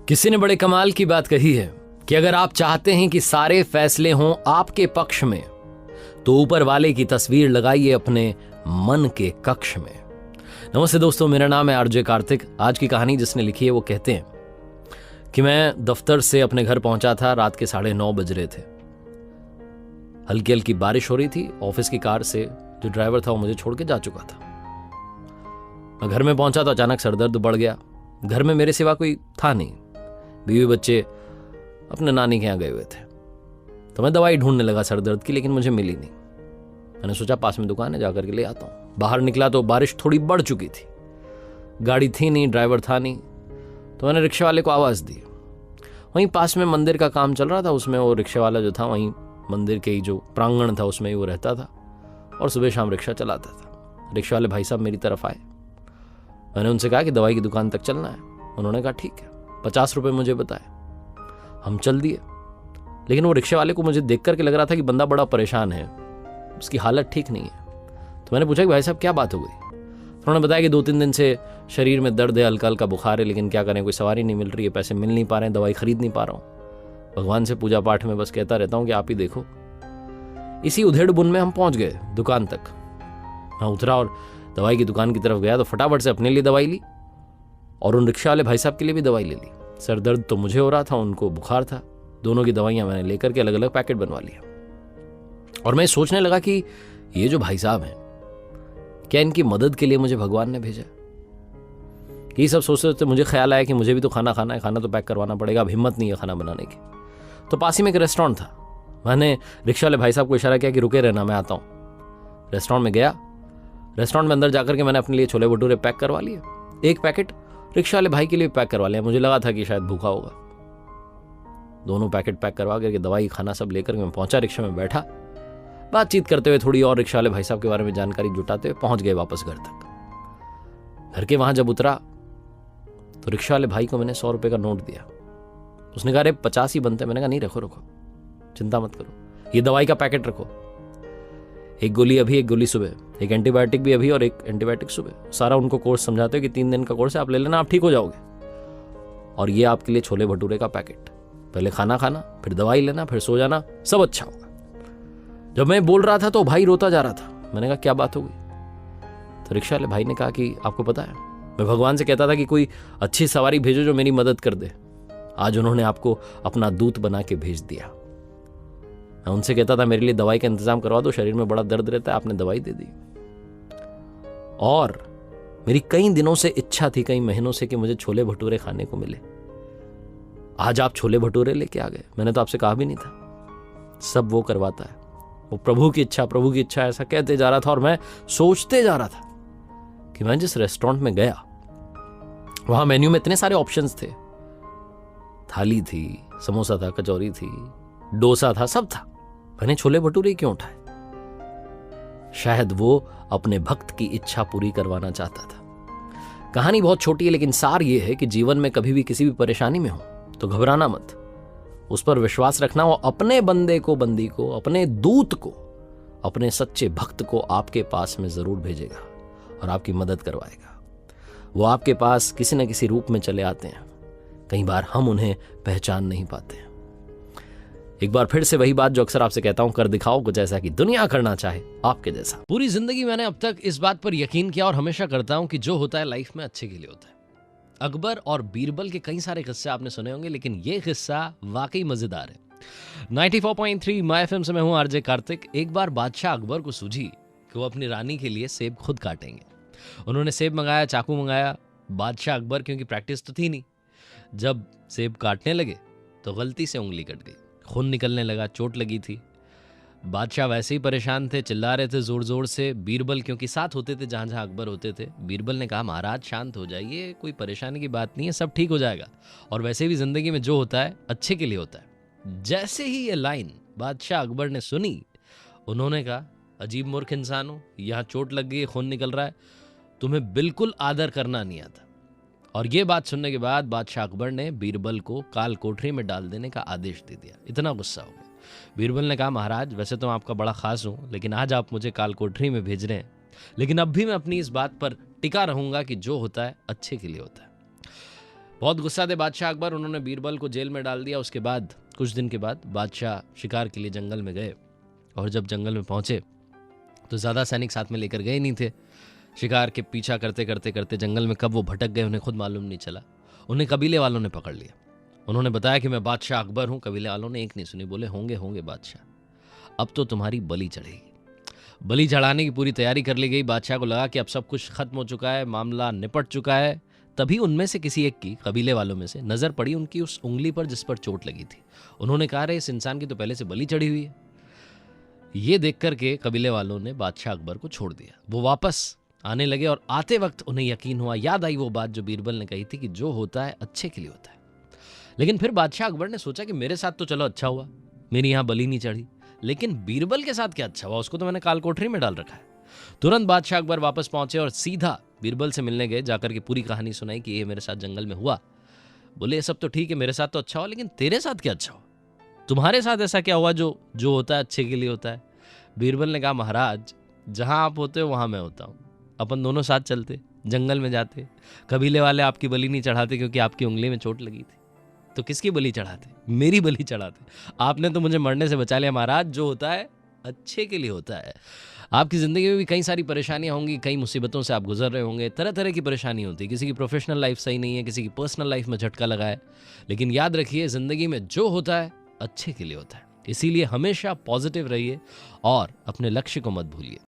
किसी ने बड़े कमाल की बात कही है कि अगर आप चाहते हैं कि सारे फैसले हों आपके पक्ष में तो ऊपर वाले की तस्वीर लगाइए अपने मन के कक्ष में। नमस्ते दोस्तों, मेरा नाम है आरजे कार्तिक। आज की कहानी जिसने लिखी है वो कहते हैं कि मैं दफ्तर से अपने घर पहुंचा था, रात के 9:30 बज रहे थे। हल्की हल्की बारिश हो रही थी। ऑफिस की कार से जो ड्राइवर था वो मुझे छोड़ के जा चुका था। मैं घर में पहुंचा तो अचानक सरदर्द बढ़ गया। घर में मेरे सिवा कोई था नहीं। बीवी बच्चे अपने नानी के यहाँ गए हुए थे। तो मैं दवाई ढूंढने लगा सरदर्द की, लेकिन मुझे मिली नहीं। मैंने सोचा पास में दुकान है, जाकर के ले आता हूँ। बाहर निकला तो बारिश थोड़ी बढ़ चुकी थी। गाड़ी थी नहीं, ड्राइवर था नहीं। तो मैंने रिक्शे वाले को आवाज़ दी। वहीं पास में मंदिर का काम चल रहा था, उसमें वो रिक्शे वाला जो था वहीं मंदिर के ही जो प्रांगण था उसमें ही वो रहता था और सुबह शाम रिक्शा चलाता था। रिक्शे वाले भाई साहब मेरी तरफ आए। मैंने उनसे कहा कि दवाई की दुकान तक चलना है। उन्होंने कहा ठीक है। 50 रुपये मुझे बताए। हम चल दिए। लेकिन वो रिक्शे वाले को मुझे देख करके लग रहा था कि बंदा बड़ा परेशान है, उसकी हालत ठीक नहीं है। तो मैंने पूछा कि भाई साहब क्या बात हो गई। उन्होंने बताया कि 2-3 दिन से शरीर में दर्द है, हल्का हल्का बुखार है, लेकिन क्या करें, कोई सवारी नहीं मिल रही है, पैसे मिल नहीं पा रहे हैं, दवाई खरीद नहीं पा रहा हूँ। भगवान से पूजा पाठ में बस कहता रहता हूँ कि आप ही देखो। इसी उधेड़ बुन में हम पहुंच गए दुकान तक। मैं उतरा और दवाई की दुकान की तरफ गया तो फटाफट से अपने लिए दवाई ली और उन रिक्शा वाले भाई साहब के लिए भी दवाई ले ली। सर दर्द तो मुझे हो रहा था, उनको बुखार था। दोनों की दवाइयां मैंने लेकर के अलग अलग पैकेट बनवा लिया। और मैं सोचने लगा कि ये जो भाई साहब हैं, क्या इनकी मदद के लिए मुझे भगवान ने भेजा? ये सब सोचते सोचते मुझे ख्याल आया कि मुझे भी तो खाना खाना है, खाना तो पैक करवाना पड़ेगा। अब हिम्मत नहीं है खाना बनाने की। तो पास ही में एक रेस्टोरेंट था। मैंने रिक्शा वाले भाई साहब को इशारा किया कि रुके रहना, मैं आता हूँ। रेस्टोरेंट में गया। रेस्टोरेंट में अंदर जाकर के मैंने अपने लिए छोले भटूरे पैक करवा लिए। एक पैकेट रिक्शा वाले भाई के लिए पैक करवा लिया। मुझे लगा था कि शायद भूखा होगा। दोनों पैकेट पैक करवा करके दवाई खाना सब लेकर मैं पहुंचा, रिक्शा में बैठा। बातचीत करते हुए थोड़ी और रिक्शा वाले भाई साहब के बारे में जानकारी जुटाते हुए पहुंच गए वापस घर तक। घर के वहां जब उतरा तो रिक्शा वाले भाई को मैंने 100 रुपए का नोट दिया। उसने कहा अरे 50 ही बनते। मैंने कहा नहीं, रखो रखो, चिंता मत करो, ये दवाई का पैकेट रखो। एक गोली अभी, एक गोली सुबह, एक एंटीबायोटिक भी अभी और एक एंटीबायोटिक सुबह। सारा उनको कोर्स समझाते हो कि 3 दिन का कोर्स है, आप ले लेना, आप ठीक हो जाओगे। और ये आपके लिए छोले भटूरे का पैकेट। पहले खाना खाना, फिर दवाई लेना, फिर सो जाना, सब अच्छा होगा। जब मैं बोल रहा था तो भाई रोता जा रहा था। मैंने कहा क्या बात हो गई? तो रिक्शा वाले भाई ने कहा कि आपको पता है, मैं भगवान से कहता था कि कोई अच्छी सवारी भेजो जो मेरी मदद कर दे। आज उन्होंने आपको अपना दूत बना के भेज दिया। मैं उनसे कहता था मेरे लिए दवाई का इंतजाम करवा दो, शरीर में बड़ा दर्द रहता है, आपने दवाई दे दी। और मेरी कई दिनों से इच्छा थी, कई महीनों से, कि मुझे छोले भटूरे खाने को मिले। आज आप छोले भटूरे लेके आ गए। मैंने तो आपसे कहा भी नहीं था। सब वो करवाता है, वो प्रभु की इच्छा, प्रभु की इच्छा, ऐसा कहते जा रहा था। और मैं सोचते जा रहा था कि मैं जिस रेस्टोरेंट में गया वहां मेन्यू में इतने सारे ऑप्शंस थे। थाली थी, समोसा था, कचौरी थी, डोसा था, सब था। मैंने छोले भटूरे क्यों उठाए? शायद वो अपने भक्त की इच्छा पूरी करवाना चाहता था। कहानी बहुत छोटी है, लेकिन सार ये है कि जीवन में कभी भी किसी भी परेशानी में हो तो घबराना मत, उस पर विश्वास रखना। वो अपने बंदे को, बंदी को, अपने दूत को, अपने सच्चे भक्त को आपके पास में जरूर भेजेगा और आपकी मदद करवाएगा। वो आपके पास किसी न किसी रूप में चले आते हैं। कई बार हम उन्हें पहचान नहीं पाते। एक बार फिर से वही बात जो अक्सर आपसे कहता हूं, कर दिखाओ कुछ ऐसा कि दुनिया करना चाहे आपके जैसा। पूरी जिंदगी मैंने अब तक इस बात पर यकीन किया और हमेशा करता हूं कि जो होता है लाइफ में अच्छे के लिए होता है। अकबर और बीरबल के कई सारे किस्से आपने सुने होंगे, लेकिन ये किस्सा वाकई मजेदार है। 94.3 माय एफएम से मैं हूं आरजे कार्तिक। एक बार बादशाह अकबर को सूझी कि वो अपनी रानी के लिए सेब खुद काटेंगे। उन्होंने सेब मंगाया, चाकू मंगाया। बादशाह अकबर, क्योंकि प्रैक्टिस तो थी नहीं, जब सेब काटने लगे तो गलती से उंगली कट गई, खून निकलने लगा, चोट लगी थी। बादशाह वैसे ही परेशान थे, चिल्ला रहे थे जोर जोर से। बीरबल क्योंकि साथ होते थे जहां जहां अकबर होते थे, बीरबल ने कहा महाराज शांत हो जाइए, कोई परेशानी की बात नहीं है, सब ठीक हो जाएगा। और वैसे भी जिंदगी में जो होता है अच्छे के लिए होता है। जैसे ही ये लाइन बादशाह अकबर ने सुनी, उन्होंने कहा अजीब मूर्ख इंसान हो, यहाँ चोट लग गई, खून निकल रहा है, तुम्हें बिल्कुल आदर करना नहीं आता। और ये बात सुनने के बाद बादशाह अकबर ने बीरबल को काल कोठरी में डाल देने का आदेश दे दिया। इतना गुस्सा हो गया। बीरबल ने कहा महाराज वैसे तो मैं आपका बड़ा खास हूं, लेकिन आज आप मुझे काल कोठरी में भेज रहे हैं, लेकिन अब भी मैं अपनी इस बात पर टिका रहूंगा कि जो होता है अच्छे के लिए होता है। बहुत गुस्सा थे बादशाह अकबर, उन्होंने बीरबल को जेल में डाल दिया। उसके बाद कुछ दिन के बाद बादशाह शिकार के लिए जंगल में गए, और जब जंगल में पहुंचे तो ज़्यादा सैनिक साथ में लेकर गए नहीं थे। शिकार के पीछा करते करते करते जंगल में कब वो भटक गए उन्हें खुद मालूम नहीं चला। उन्हें कबीले वालों ने पकड़ लिया। उन्होंने बताया कि मैं बादशाह अकबर हूं। कबीले वालों ने एक नहीं सुनी, बोले होंगे होंगे बादशाह, अब तो तुम्हारी बलि चढ़ेगी। बलि चढ़ाने की पूरी तैयारी कर ली गई। बादशाह को लगा कि अब सब कुछ खत्म हो चुका है, मामला निपट चुका है। तभी उनमें से किसी एक की, कबीले वालों में से, नजर पड़ी उनकी उस उंगली पर जिस पर चोट लगी थी। उन्होंने कहा, रे इस इंसान की तो पहले से बलि चढ़ी हुई है। ये देख करके कबीले वालों ने बादशाह अकबर को छोड़ दिया। वो वापस आने लगे और आते वक्त उन्हें यकीन हुआ, याद आई वो बात जो बीरबल ने कही थी कि जो होता है अच्छे के लिए होता है। लेकिन फिर बादशाह अकबर ने सोचा कि मेरे साथ तो चलो अच्छा हुआ, मेरी यहां बलि नहीं चढ़ी, लेकिन बीरबल के साथ क्या अच्छा हुआ, उसको तो मैंने काल कोठरी में डाल रखा है। तुरंत बादशाह अकबर वापस पहुंचे और सीधा बीरबल से मिलने गए। जाकर के पूरी कहानी सुनाई कि ये मेरे साथ जंगल में हुआ। बोले ये सब तो ठीक है, मेरे साथ तो अच्छा हुआ, लेकिन तेरे साथ क्या अच्छा हुआ, तुम्हारे साथ ऐसा क्या हुआ जो जो होता है अच्छे के लिए होता है। बीरबल ने कहा, महाराज जहां आप होते हो वहां मैं होता हूं, अपन दोनों साथ चलते, जंगल में जाते, कबीले वाले आपकी बलि नहीं चढ़ाते क्योंकि आपकी उंगली में चोट लगी थी, तो किसकी बलि चढ़ाते, मेरी बलि चढ़ाते। आपने तो मुझे मरने से बचा लिया। महाराज जो होता है अच्छे के लिए होता है। आपकी ज़िंदगी में भी कई सारी परेशानियां होंगी, कई मुसीबतों से आप गुजर रहे होंगे, तरह तरह की परेशानी होती है। किसी की प्रोफेशनल लाइफ सही नहीं है, किसी की पर्सनल लाइफ में झटका लगा है, लेकिन याद रखिए ज़िंदगी में जो होता है अच्छे के लिए होता है। इसीलिए हमेशा पॉजिटिव रहिए और अपने लक्ष्य को मत भूलिए।